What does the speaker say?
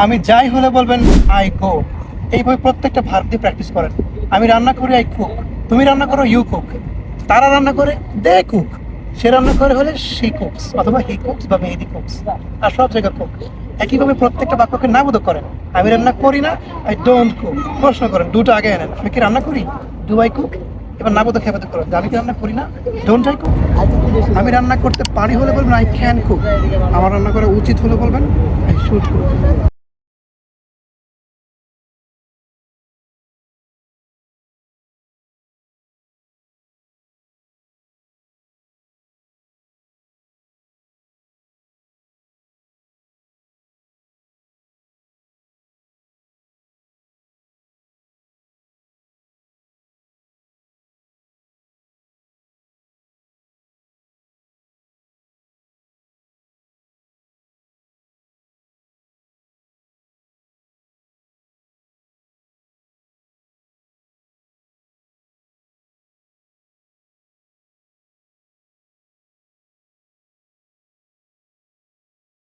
আমি যাই হলে বলবেন আই গো। এইভাবে প্রত্যেকটা ভার্ব দিয়ে প্র্যাকটিস করেন। আমি রান্না করি, আই কুক। তুমি রান্না করো, ইউ কুক। তারা রান্না করে, দে কুক। সে রান্না করে হলে শি কুকস, অথবা হি কুকস বা মেহেদি কুকস। আর সব জায়গায় কুক। একইভাবে প্রত্যেকটা বাক্যকে নাবোধক করেন। আমি রান্না করি না, আই ডোন্ট কুক। প্রশ্ন করেন, দুটো আগে এনেন। আমি কি রান্না করি, ডু আই কুক। এবার নাবোধক হেফাজত করেন, আমি কি রান্না করি না, ডোন্ট আই কুক। আমি রান্না করতে পারি হলে বলবেন আই ক্যান কুক। আমার রান্না করা উচিত হলে বলবেন আই শুড কুক।